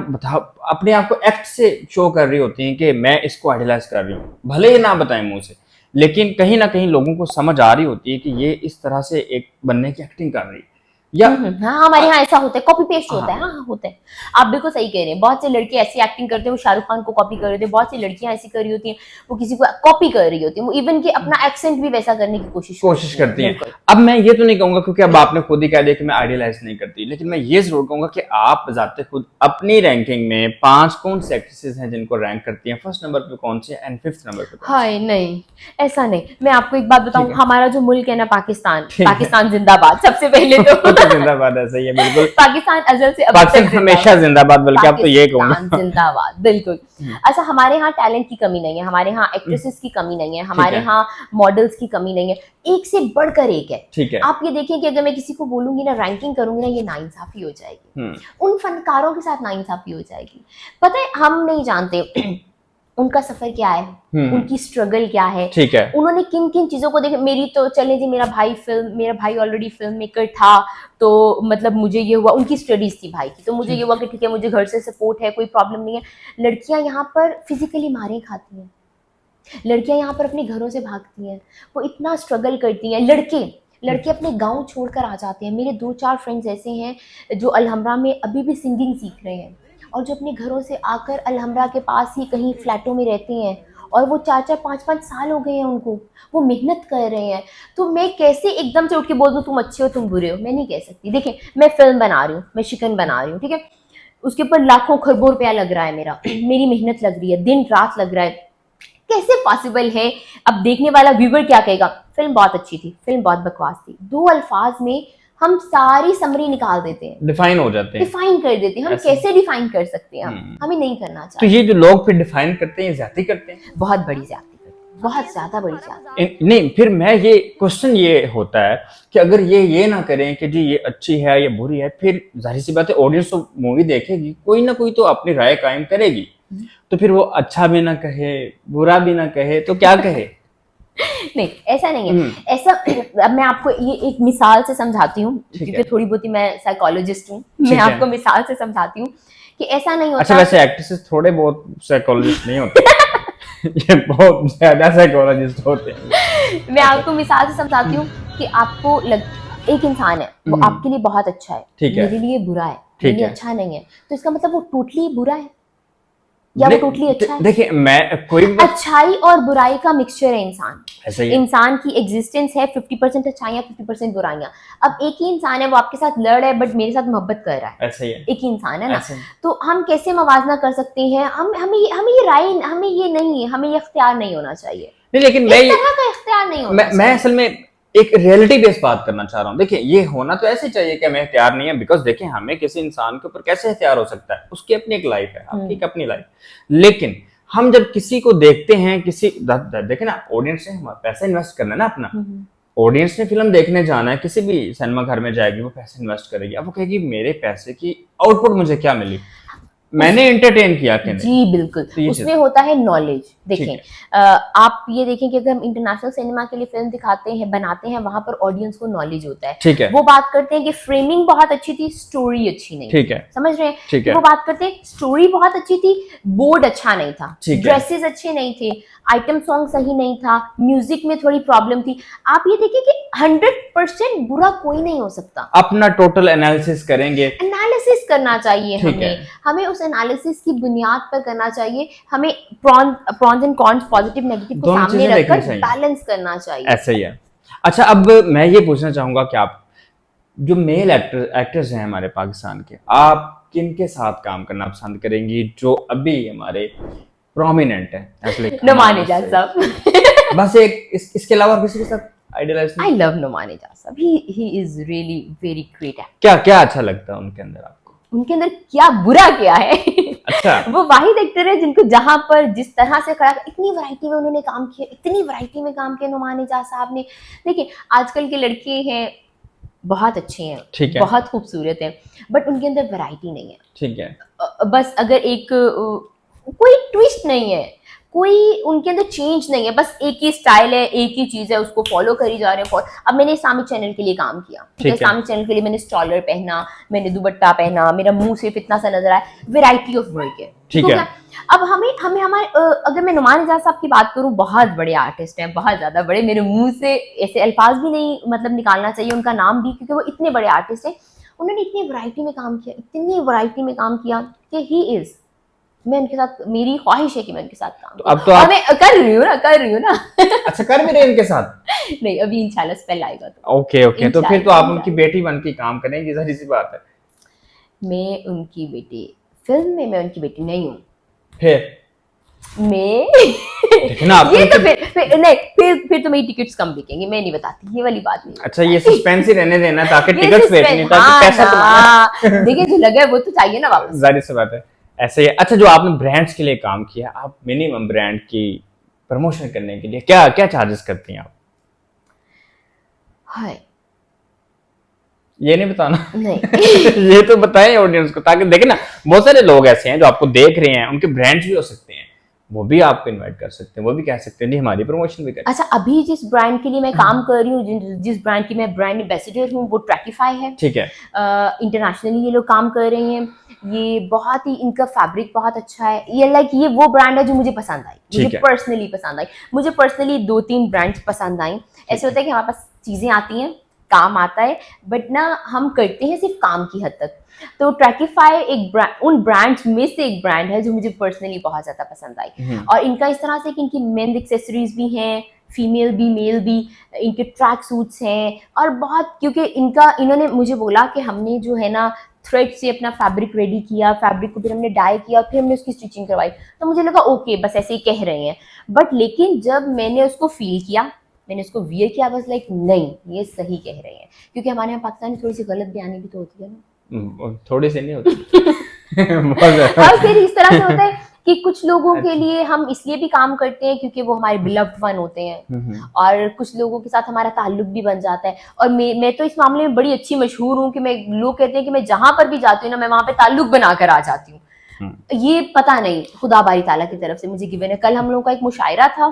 अपने आप को एक्ट से शो कर रही होती है कि मैं इसको आइडलाइज कर रही हूँ, भले ही ना बताएं मुंह से, लेकिन कहीं ना कहीं लोगों को समझ आ रही होती है कि ये इस तरह से एक बनने की एक्टिंग कर रही है। या हाँ, हमारे यहाँ ऐसा होता है, कॉपी पेस्ट होता है। हाँ। हाँ होता है। आप बिल्कुल सही कह रहे हैं। बहुत से लड़के ऐसी एक्टिंग करते हैं, वो शाहरुख खान को कॉपी कर रहे होते हैं। बहुत सी लड़कियां ऐसी कर रही होती हैं, वो किसी को कॉपी कर रही होती हैं। वो इवन कि अपना एक्सेंट भी वैसा करने की कोशिश करती हैं। बिल्कुल। अब मैं ये तो नहीं कहूंगा, क्योंकि अब आपने खुद ही कह दिया कि मैं आइडियलाइज नहीं करती, लेकिन मैं ये जरूर कहूंगा कि आप जाते खुद अपनी रैंकिंग में 5 कौन से एक्ट्रेसेस हैं जिनको रैंक करती हैं, फर्स्ट नंबर पे कौन से एंड फिफ्थ नंबर पे कौन हाय नहीं, ऐसा नहीं। मैं आपको एक बात बताऊं, ठीक है। हमारा जो मुल्क है ना पाकिस्तान, ठीक है। पाकिस्तान जिंदाबाद सबसे पहले तो। से? जिंदाबाद, ऐसा ही है बिल्कुल। पाकिस्तान अजल से अभी पाकिस्तान तक हमेशा जिंदाबाद, बल्कि अब तो ये कहूंगा। पाकिस्तान जिंदाबाद, बिल्कुल। अच्छा, हमारे यहाँ टैलेंट की कमी नहीं है, हमारे यहाँ एक्ट्रेसेस की कमी नहीं है, हमारे है। यहाँ मॉडल्स की कमी नहीं है, एक से बढ़कर एक है। ठीक है। आप ये देखिए कि अगर मैं किसी को बोलूंगी ना, रैंकिंग करूंगी ना, ये नाइंसाफी हो जाएगी। उन फनकारों के साथ नाइंसाफी हो जाएगी। पता है, हम नहीं जानते उनका सफर क्या है, उनकी स्ट्रगल क्या है, ठीक है। उन्होंने किन किन चीजों को देखे। मेरी तो चले जी, मेरा भाई ऑलरेडी फिल्म मेकर था, तो मतलब मुझे ये हुआ, उनकी स्टडीज थी भाई की, तो मुझे ये हुआ कि ठीक है, मुझे घर से सपोर्ट है, कोई प्रॉब्लम नहीं है। लड़कियां यहाँ पर फिजिकली मारें खाती हैं, लड़कियां यहाँ पर अपने घरों से भागती हैं, वो इतना स्ट्रगल करती हैं। लड़के अपने गांव छोड़कर आ जाते हैं। मेरे 2-4 फ्रेंड्स ऐसे हैं जो अलहमरा में अभी भी सिंगिंग सीख रहे हैं, और जो अपने घरों से आकर अलहमरा के पास ही कहीं फ्लैटों में रहते हैं, और वो 4-4 5-5 साल हो गए हैं उनको, वो मेहनत कर रहे हैं। तो मैं कैसे एकदम से उठ के बोल दूँ तुम अच्छे हो तुम बुरे हो? मैं नहीं कह सकती। देखिए, मैं फिल्म बना रही हूँ, मैं शिकन बना रही हूँ, ठीक है, उसके ऊपर लाखों खरबों रुपया लग रहा है मेरा, मेरी मेहनत लग रही है, दिन रात लग रहा है। कैसे पॉसिबल है? अब देखने वाला व्यूवर क्या कहेगा? फिल्म बहुत अच्छी थी, फिल्म बहुत बकवास थी। 2 अल्फाज में हम सारी समरी निकाल देते हैं, डिफाइन हो जाते हैं, डिफाइन कर देते हैं। हम कैसे डिफाइन कर सकते हैं? हमें नहीं करना तो चाहिए। ये जो लोग फिर डिफाइन करते हैं, ज्यादा करते हैं, बहुत बड़ी ज्यादती करते हैं, बहुत ज्यादा बड़ी ज्यादती। नहीं, फिर मैं ये क्वेश्चन ये होता है कि अगर ये ना करें कि जी ये अच्छी है या बुरी है, फिर जाहिर सी बात है ऑडियंस तो मूवी देखेगी, कोई ना कोई तो अपनी राय कायम करेगी, तो फिर वो अच्छा भी ना कहे, बुरा भी ना कहे, तो क्या कहे? नहीं, ऐसा नहीं है। ऐसा, अब मैं आपको ये एक मिसाल से समझाती हूँ, क्योंकि थोड़ी बहुत ही मैं साइकोलॉजिस्ट हूँ। मैं आपको मिसाल से समझाती हूँ कि ऐसा नहीं होता। अच्छा, वैसे एक्ट्रेसेस थोड़े बहुत साइकोलॉजिस्ट नहीं होते। ये बहुत ज्यादा साइकोलॉजिस्ट होते हैं। मैं आपको मिसाल से समझाती हूँ कि आपको एक इंसान है, वो आपके लिए बहुत अच्छा है, मेरे लिए बुरा है, मेरे लिए अच्छा नहीं है, तो इसका मतलब वो टोटली बुरा है या वो टोटली अच्छा है? देखिए, मैं कोई अच्छाई और बुराई का मिक्सचर है इंसान। ऐसा ही इंसान की एग्जिस्टेंस है 50% अच्छाइयाँ, 50% बुराइयां। अब एक ही इंसान है, वो आपके साथ लड़ रहा है बट मेरे साथ मोहब्बत कर रहा है, ऐसा ही है, एक ही इंसान है ना। तो हम कैसे मवाजना कर सकते हैं? हमें ये राय, हमें ये नहीं, हमें ये इख्तियार नहीं होना चाहिए। नहीं, लेकिन इस तरह का इख्तियार नहीं होना चाहिए। मैं असल में एक रियलिटी बेस्ड बात करना चाह रहा हूँ। देखिए, ये होना तो ऐसे चाहिए कि हमें इख्तियार नहीं है, बिकॉज देखिए, हमें किसी इंसान के ऊपर कैसे इख्तियार हो सकता है? उसकी अपनी एक लाइफ है, आपकी एक अपनी लाइफ। लेकिन हम जब किसी को देखते हैं, किसी देखे ना, ऑडियंस ने पैसा इन्वेस्ट करना है ना अपना, ऑडियंस ने फिल्म देखने जाना है, किसी भी सिनेमा घर में जाएगी, वो पैसे इन्वेस्ट करेगी, अब वो कहेगी मेरे पैसे की आउटपुट मुझे क्या मिली? मैंने एंटरटेन किया कि नहीं? जी बिल्कुल, तो ये उसमें होता है नॉलेज। ठीक देखें आप ये देखें कि अगर हम इंटरनेशनल सिनेमा के लिए फिल्म दिखाते हैं, बनाते हैं, वहां पर ऑडियंस को नॉलेज होता है। ठीक है, वो बात करते हैं कि फ्रेमिंग बहुत अच्छी थी, स्टोरी अच्छी नहीं ठीक थी। है, समझ रहे हैं? ठीक है, वो बात करते हैं स्टोरी बहुत अच्छी थी, बोर्ड अच्छा नहीं था, ठीक है। ड्रेसेस अच्छे नहीं थे, आइटम सॉन्ग सही नहीं था, म्यूजिक में थोड़ी प्रॉब्लम थी। आप ये देखिए कि 100% बुरा कोई नहीं हो सकता। अपना टोटल एनालिसिस करेंगे, एनालिसिस करना चाहिए ठीक है। हमें उस एनालिसिस की बुनियाद पर करना चाहिए। हमें prawns and cons, positive negative को दोनों सामने चीजें रखकर देखनी चाहिए। बैलेंस करना चाहिए। ऐसा ही है। अच्छा, अब मैं ये पूछना चाहूंगा कि आप जो मेल एक्टर्स हैं हमारे पाकिस्तान के, आप किनके साथ काम करना पसंद करेंगी जो अभी हमारे प्रोमिनेंट है? नुमान इजाज साहब। बस एक इसके अलावा किसी के साथ idealise I love Numan Ijaz साहब। He is really very great actor. क्या क्या अच्छा लगता है उनके अंदर आपको? उनके अंदर क्या बुरा क्या है? अच्छा, वो वाहिद एक्टर है जिनको जहां पर जिस तरह से खड़ा, इतनी वैरायटी में उन्होंने काम किया, इतनी वैरायटी में काम किया नुमान इजाज साहब ने। देखिए आजकल के लड़के हैं बहुत अच्छे हैं, ठीक है, बहुत खूबसूरत हैं, बट उनके अंदर वैरायटी नहीं है। ठीक है, बस अगर एक कोई ट्विस्ट नहीं है, कोई उनके अंदर चेंज नहीं है, बस एक ही स्टाइल है, एक ही चीज है, उसको फॉलो करी जा रहे हैं। अब मैंने इस्लामिक चैनल के लिए काम किया, ठीक है, इस्लामिक चैनल के लिए मैंने स्टॉलर पहना, मैंने दुपट्टा पहना, मेरा मुंह सिर्फ इतना सा नजर आया, वैरायटी ऑफ वर्क है, ठीक है। है। अब हमें हमें हमारे अगर मैं नुमान इजाज साहब की बात करूं, बहुत बड़े आर्टिस्ट हैं, बहुत ज्यादा बड़े, मेरे मुंह से ऐसे अल्फाज भी नहीं मतलब निकालना चाहिए उनका नाम भी, क्योंकि वो इतने बड़े आर्टिस्ट हैं। उन्होंने इतनी वैरायटी में काम किया, इतनी वैरायटी में काम किया कि ही इज, मैं उनके साथ, मेरी ख्वाहिश है कि मैं उनके साथ काम अब तो और मैं कर रही हूँ ना अच्छा, कर भी रहे हैं उनके साथ? नहीं, अभी इंशाल्लाह स्पेल आएगा तो। ओके ओके, तो फिर तो आप उनकी बेटी बन के काम करेंगे, जाहिर सी बात है। मैं उनकी बेटी, फिल्म में मैं उनकी बेटी नहीं हूँ। फिर मैं देखना ये तो फिर नहीं, फिर तो मेरी टिकट्स कम बिकेंगी, मैं नहीं बताती, ये वाली बात नहीं। अच्छा, ये सस्पेंस ही रहने देना ताकि ये टिकट्स बेचनी, suspense, ताकि पैसा ना। देखिए जो लगा है वो तो चाहिए ना वापस। जाहिर सी बात है, ऐसे ही है। अच्छा, जो आपने ब्रांड्स के लिए काम किया, आप मिनिमम ब्रांड की प्रमोशन करने के लिए क्या क्या चार्जेस करती हैं आप? हाय, ये नहीं बताना। नहीं। ये तो बताएं ऑडियंस को, ताकि देखे ना, बहुत सारे लोग ऐसे हैं जो आपको देख रहे हैं, उनके ब्रांड्स भी हो सकते हैं, वो भी आपको इनवाइट कर सकते हैं, वो भी कह सकते हैं नहीं हमारी प्रमोशन भी करें। अच्छा, अभी जिस ब्रांड के लिए मैं काम कर रही हूँ, जिस ब्रांड की मैं ब्रांड एम्बेसडर हूँ, वो ट्रैकिफाई है। ठीक है, इंटरनेशनली ये लोग काम कर रहे हैं। ये बहुत ही, इनका फैब्रिक बहुत अच्छा है। ये ये वो ब्रांड है जो मुझे पसंद आई, मुझे पर्सनली पसंद आई। मुझे पर्सनली 2-3 ब्रांड्स पसंद आई। ऐसे होता है कि हमारे पास चीजें आती हैं, काम आता है, बट ना हम करते हैं सिर्फ काम की हद तक। तो ट्रैकिफाई एक उन ब्रांड्स में से एक ब्रांड है जो मुझे पर्सनली बहुत ज्यादा पसंद आई। और इनका इस तरह से कि इनकी मेन एक्सेसरीज भी हैं, फीमेल भी मेल भी, इनके ट्रैक सूट्स हैं, और बहुत, क्योंकि इन्होंने मुझे बोला कि हमने जो है ना थ्रेड से अपना फैब्रिक रेडी किया, फैब्रिक को फिर हमने डाई किया, फिर हमने उसकी स्टिचिंग करवाई। तो मुझे लगा ओके बस ऐसे ही कह रहे हैं, बट लेकिन जब मैंने उसको फील किया, मैंने उसको वियर किया, बस नहीं ये सही कह रहे हैं। क्योंकि हमारे यहाँ पाकिस्तान में थोड़ी सी गलत बयानी भी तो होती है ना, थोड़ी सी नहीं होती। और फिर इस तरह से होता है कि कुछ लोगों के लिए हम इसलिए भी काम करते हैं क्योंकि वो हमारे बिलव्ड वन होते हैं, और कुछ लोगों के साथ हमारा ताल्लुक भी बन जाता है। और मैं तो इस मामले में बड़ी अच्छी मशहूर हूँ कि लोग कहते हैं कि मैं जहां पर भी जाती हूँ ना, मैं वहां पे ताल्लुक बनाकर आ जाती हूँ। ये पता नहीं खुदा बारी ताला की तरफ से मुझे गिवन है। कल हम लोगों का एक मुशायरा था,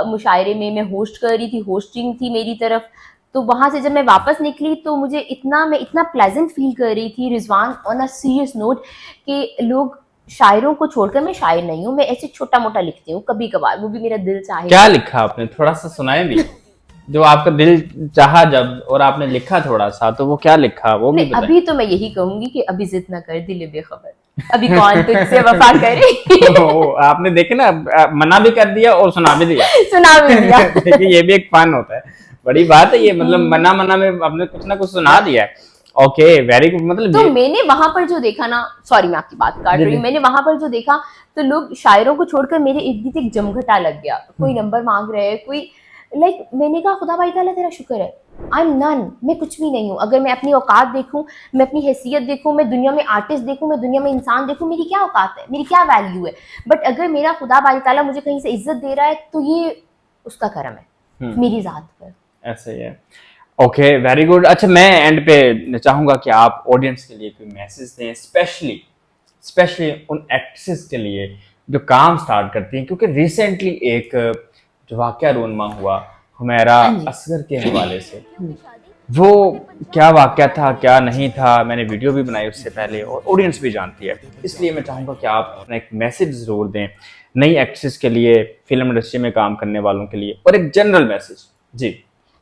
मुशायरे में मैं होस्ट कर रही थी, होस्टिंग थी मेरी तरफ। तो वहां से जब मैं वापस निकली तो मैं इतना प्लेजेंट फील कर रही थी, Rizwan, on a serious note, कि लोग शायरों को छोड़कर, मैं शायर नहीं हूँ, मैं ऐसे छोटा मोटा लिखती हूँ कभी कभार, वो भी मेरा दिल चाहे। क्या लिखा आपने, थोड़ा सा सुनाए भी, जो आपका दिल चाहा जब और आपने लिखा थोड़ा सा, तो वो क्या लिखा वो भी बताएं। अभी तो मैं यही कहूंगी कि अभी जिद ना कर दिल बेखबर, अभी कौन तुझसे वफा करे। आपने देखे ना, मना भी कर दिया और सुना भी दिया। सुना भी दिया। देखिए ये भी एक फन होता है, बड़ी बात है ये, मतलब मना में आपने कुछ ना कुछ सुना दिया है। Okay, very good. मतलब तो मैंने वहां पर जो देखा ना, सॉरी मैं आपकी बात काट रही हूँ, मैंने वहां पर जो देखा तो लोग शायरों को छोड़कर मेरे इर्द गिर्द एक जमघटा लग गया। कोई नंबर मांग रहे हैं, कोई मैंने कहा खुदा भाई ताला तेरा शुक्र है, आई एम नन, मैं कुछ भी नहीं हूँ। अगर मैं अपनी औकात देखूं, मैं अपनी हैसियत देखूं, मैं दुनिया में आर्टिस्ट देखूं, मैं दुनिया में इंसान देखूं, मेरी क्या औकात है, मेरी क्या वैल्यू है। बट अगर मेरा खुदा भाई ताला मुझे कहीं से इज्जत दे रहा है तो ये उसका करम है मेरी जात पर। ऐसे ही है। Okay, very good. अच्छा, मैं एंड पे चाहूंगा कि आप ऑडियंस के लिए कोई मैसेज दें, स्पेशली स्पेशली उन एक्ट्रेसेस के लिए जो काम स्टार्ट करती हैं, क्योंकि रिसेंटली एक जो वाकया रोनमा हुआ हुमैरा हाँ जी। असगर के हवाले से, वो क्या वाकया था क्या नहीं था, मैंने वीडियो भी बनाई उससे पहले और ऑडियंस भी जानती है, इसलिए मैं चाहूँगा कि आप अपना एक मैसेज ज़रूर दें नई एक्ट्रेस के लिए, फिल्म इंडस्ट्री में काम करने वालों के लिए, और एक जनरल मैसेज। जी,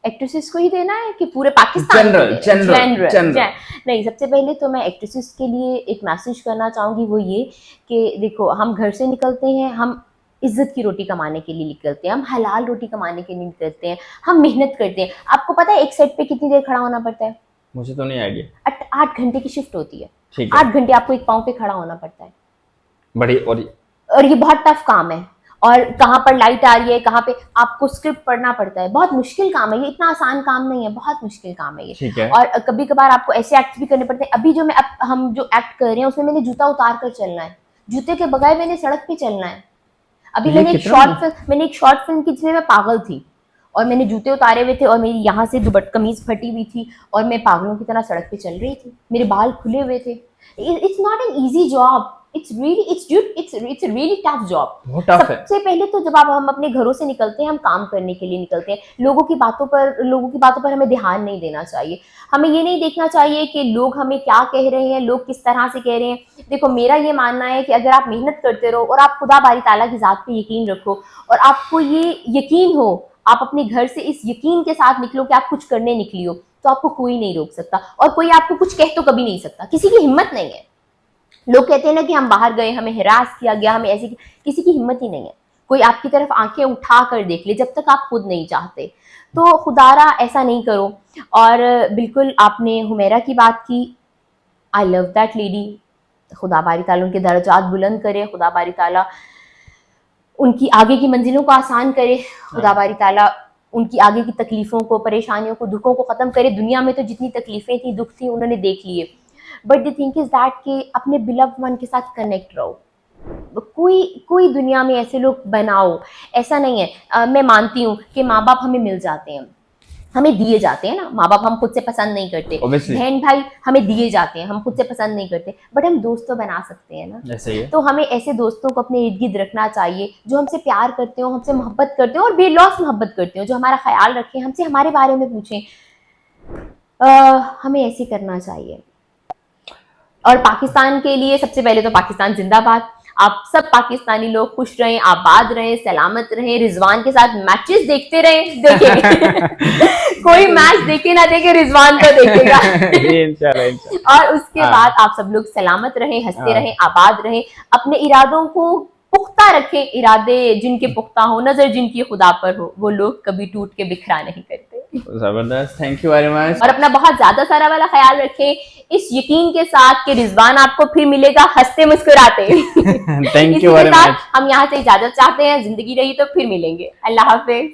एक्ट्रेसेस को ही देना है कि पूरे पाकिस्तान को जनरल देना है? जनरल। नहीं, सबसे पहले तो मैं एक्ट्रेसेस के लिए एक मैसेज करना चाहूँगी, वो ये कि देखो, हम घर से निकलते हैं, हम इज्जत की रोटी कमाने के लिए निकलते हैं, हम हलाल रोटी कमाने के लिए निकलते हैं, हम मेहनत करते हैं। आपको पता है एक सेट पे कितनी देर खड़ा होना पड़ता है? मुझे तो नहीं आइडिया। 8 घंटे की शिफ्ट होती है। ठीक है, 8 घंटे आपको एक पाँव पे खड़ा होना पड़ता है, बड़ी और ये बहुत टफ काम है। और कहाँ पर लाइट आ रही है, कहाँ पे आपको स्क्रिप्ट पढ़ना पड़ता है, बहुत मुश्किल काम है ये, इतना आसान काम नहीं है, बहुत मुश्किल काम है ये। ठीक है। और कभी कभार आपको ऐसे एक्ट भी करने पड़ते हैं। अभी जो हम जो एक्ट कर रहे हैं उसमें मैंने जूता उतार कर चलना है, जूते के बगैर मैंने सड़क पे चलना है। अभी ये मैंने एक कितना शॉर्ट फिल्म की जिसमें मैं पागल थी, और मैंने जूते उतारे हुए थे, और मेरी यहाँ से कमीज फटी हुई थी, और मैं पागलों की तरह सड़क पे चल रही थी, मेरे बाल खुले हुए थे। It's not an easy job, it's really tough job. बहुत टफ है। सबसे पहले तो जब हम अपने घरों से निकलते हैं, हम काम करने के लिए निकलते हैं, लोगों की बातों पर हमें ध्यान नहीं देना चाहिए। हमें ये नहीं देखना चाहिए कि लोग हमें क्या कह रहे हैं, लोग किस तरह से कह रहे हैं। देखो, मेरा ये मानना है कि अगर आप मेहनत करते रहो और आप खुदा बारी ताला की ज़ात पे यकीन रखो, और आपको ये यकीन हो, आप अपने घर से इस यकीन के साथ निकलो कि आप कुछ करने निकली हो, तो आपको कोई नहीं रोक सकता, और कोई आपको कुछ कह तो कभी नहीं सकता। किसी की हिम्मत नहीं है। लोग कहते हैं ना कि हम बाहर गए, हमें हिरास किया गया, हमें ऐसे, किसी की हिम्मत ही नहीं है। कोई आपकी तरफ आंखें उठा कर देख ले जब तक आप खुद नहीं चाहते। तो खुदारा ऐसा नहीं करो। और बिल्कुल आपने हुमैरा की बात की, आई लव दैट लेडी। खुदा बारी ताला उनके दर्जात बुलंद करे, खुदा बारी ताला उनकी आगे की मंजिलों को आसान करे, खुदा बारी ताला उनकी आगे की तकलीफ़ों को, परेशानियों को, दुखों को ख़त्म करे। दुनिया में तो जितनी तकलीफ़ें थी, दुख थी, उन्होंने देख लिए। But the thing is that कि अपने बिलव्ड वन के साथ कनेक्ट रहो। कोई दुनिया में ऐसे लोग बनाओ, ऐसा नहीं है। मैं मानती हूँ कि माँ बाप हमें मिल जाते हैं, हमें दिए जाते हैं ना, माँ बाप हम खुद से पसंद नहीं करते, Obviously. बहन भाई हमें दिए जाते हैं, हम खुद से पसंद नहीं करते, बट हम दोस्त तो बना सकते हैं ना। ऐसे ही है। तो हमें ऐसे दोस्तों को अपने इर्द गिर्द रखना चाहिए जो हमसे प्यार करते हो, हमसे मोहब्बत करते हो, और बेलौस मोहब्बत करते हो, जो हमारा ख्याल रखें, हमसे हमारे बारे में पूछें। हमें ऐसे करना चाहिए। और पाकिस्तान के लिए सबसे पहले तो पाकिस्तान जिंदाबाद। आप सब पाकिस्तानी लोग खुश रहें, आबाद रहें, सलामत रहें, रिजवान के साथ मैचेस देखते रहें। देखेंगे कोई मैच देखे ना देखे, रिजवान तो देखेगा। इंशाल्लाह। और उसके बाद आप सब लोग सलामत रहें, हंसते रहें, आबाद रहें, अपने इरादों को पुख्ता रखें। इरादे जिनके पुख्ता हो, नजर जिनकी खुदा पर हो, वो लोग कभी टूट के बिखरा नहीं करते। जबरदस्त, थैंक यू वेरी मच। और अपना बहुत ज्यादा सारा वाला ख्याल रखें, इस यकीन के साथ कि रिजवान आपको फिर मिलेगा हंसते मुस्कुराते। Thank you very much. हम यहाँ से इजाजत चाहते हैं, जिंदगी रही तो फिर मिलेंगे। अल्लाह हाफिज।